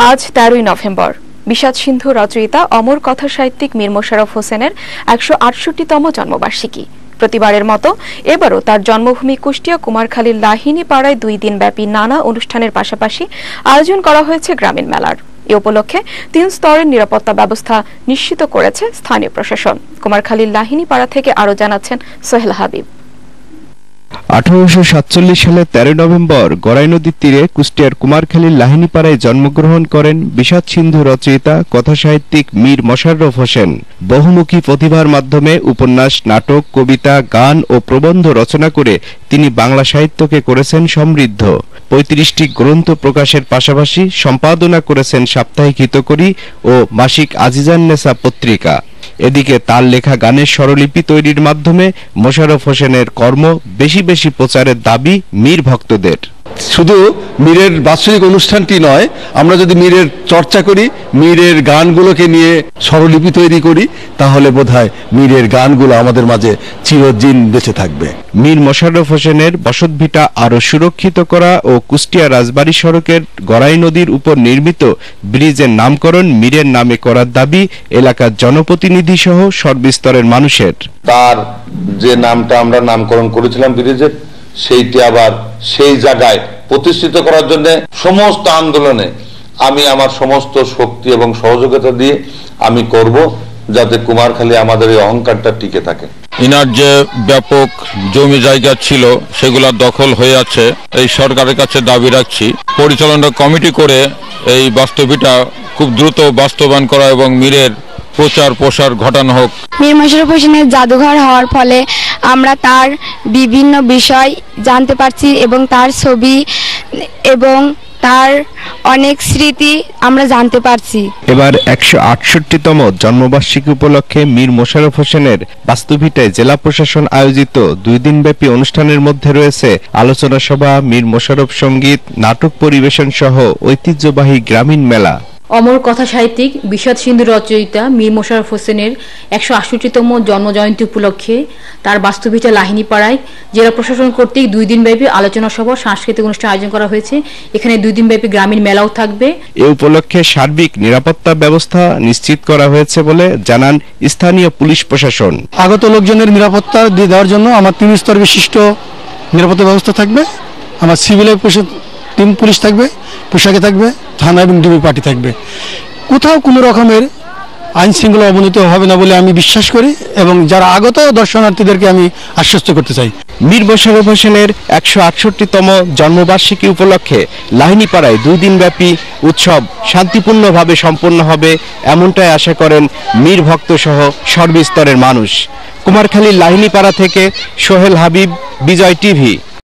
আজ 13ই নভেম্বর বিষাদ সিন্ধু রচয়িতা অমর কথা সাহিত্যিক মীর মোশাররফ হোসেনের 168তম জন্মবার্ষিকী। প্রতিবারের মতো এবারও তার জন্মভূমি কুষ্টিয়া কুমারখালীর লাহিনী পাড়ায় 2 দিনব্যাপী নানা অনুষ্ঠানের পাশাপাশি আয়োজন করা হয়েছে গ্রামীণ মেলার। এ উপলক্ষে 3 স্তরের নিরাপত্তা ব্যবস্থা নিশ্চিত করেছে স্থানীয় প্রশাসন। কুমারখালীর লাহিনী পাড়া থেকে আরো জানাচ্ছেন সোহেল হাবিব। 1847 সালে 13 নভেম্বর গড়াই নদীর তীরে কুষ্টিয়ার কুমারখালীর লাহিনীপাড়ায় জন্মগ্রহণ করেন বিষাদ সিন্ধু রচয়িতা কথাসাহিত্যিক মীর মোশাররফ হোসেন। বহুমুখী প্রতিভার মাধ্যমে উপন্যাস, নাটক, কবিতা, গান ও প্রবন্ধ রচনা করে তিনি বাংলা সাহিত্যকে করেছেন সমৃদ্ধ। 35টি গ্রন্থ প্রকাশের পাশাপাশি সম্পাদনা করেছেন সাপ্তাহিক হিতকরী ও মাসিক আজিজান্নেসা পত্রিকা। এদিকে তার লেখা গানের স্বরলিপি তৈরির মাধ্যমে মোশাররফ হোসেনের কর্ম বেশি বেশি প্রচারের দাবি মীর ভক্তদের। শুধু মীরের বাৎসরিক অনুষ্ঠানটি নয়, আমরা যদি মীরের চর্চা করি, মীরের গানগুলোকে নিয়ে স্বরলিপি তৈরি করি, তাহলে বোধহয় মীরের গানগুলো আমাদের মাঝে চিরদিন বেঁচে থাকবে। মীর মোশাররফ হোসেনের বসতভিটা আরো সুরক্ষিত করা ও কুষ্টিয়া রাজবাড়ী সড়কের গড়াই নদীর উপর নির্মিত ব্রিজের নামকরণ মীরের নামে করার দাবি এলাকার জনপ্রতিনিধি সহ সর্বস্তরের মানুষের। তার যে নামটা আমরা নামকরণ করেছিলাম ব্রিজের, সেইটি আবার সেই জায়গায় প্রতিষ্ঠিত করার জন্য সমস্ত আন্দোলনে আমি আমার সমস্ত শক্তি এবং সহযোগিতা দিয়ে আমি করব, যাতে কুমারখালী আমাদের এই অহংকারটা টিকে থাকে। ইনার যে ব্যাপক জমি জায়গা ছিল সেগুলো দখল হয়ে আছে, এই সরকারের কাছে দাবি রাখছি পরিচালনা কমিটি করে এই বাস্তবিকটা খুব দ্রুত বাস্তবায়ন করা এবং মীরের প্রচার প্রসার ঘটানো হোক। মীর মোশাররফ হোসেনের জাদুঘর হওয়ার ফলে আমরা তার বিভিন্ন বিষয় জানতে পারছি এবং তার ছবি এবং তার অনেক স্মৃতি আমরা জানতে পারছি। এবার 168তম জন্মবার্ষিকী উপলক্ষে মীর মোশাররফ হোসেনের বাস্তুভিটায় জেলা প্রশাসন আয়োজিত 2 দিনব্যাপী অনুষ্ঠানের মধ্যে রয়েছে আলোচনা সভা, মীর মোশাররফ সঙ্গীত, নাটক পরিবেশন সহ ঐতিহ্যবাহী গ্রামীণ মেলা। অমর কথা সাহিত্যিক বিষাদ সিন্ধু রচয়িতা মীর মোশাররফ হোসেনের 168তম জন্মজয়ন্তী উপলক্ষে তার বাস্তুভিটা লাহিনীপাড়ায় জেলা প্রশাসন কর্তৃক 2 দিনব্যাপী আলোচনা সভা, সাংস্কৃতিক অনুষ্ঠান আয়োজন করা হয়েছে। এখানে 2 দিনব্যাপী গ্রামীণ মেলাও থাকবে। এ উপলক্ষে সার্বিক নিরাপত্তা ব্যবস্থা নিশ্চিত করা হয়েছে বলে জানান স্থানীয় পুলিশ প্রশাসন। আগত লোকজনের নিরাপত্তা দেওয়ার জন্য আমার 3 স্তর বিশিষ্ট নিরাপত্তা ব্যবস্থা থাকবে। আমার সিভিলের টিম পুলিশ থাকবে, পোশাকে থাকবে, থানা এবং ডিবি পার্টি থাকবে। কোথাও কোনো রকমের আইন শৃঙ্খলা অবনতি হবে না বলে আমি বিশ্বাস করি এবং যারা আগত দর্শনার্থীদেরকে আমি আশ্বস্ত করতে চাই। মীর মোশাররফ হোসেনের 168তম জন্মবার্ষিকী উপলক্ষে লাহিনীপাড়ায় 2 দিনব্যাপী উৎসব শান্তিপূর্ণভাবে সম্পন্ন হবে, এমনটাই আশা করেন মীর ভক্ত সহ সর্বস্তরের মানুষ। কুমারখালীর লাহিনীপাড়া থেকে সোহেল হাবিব, বিজয় টিভি।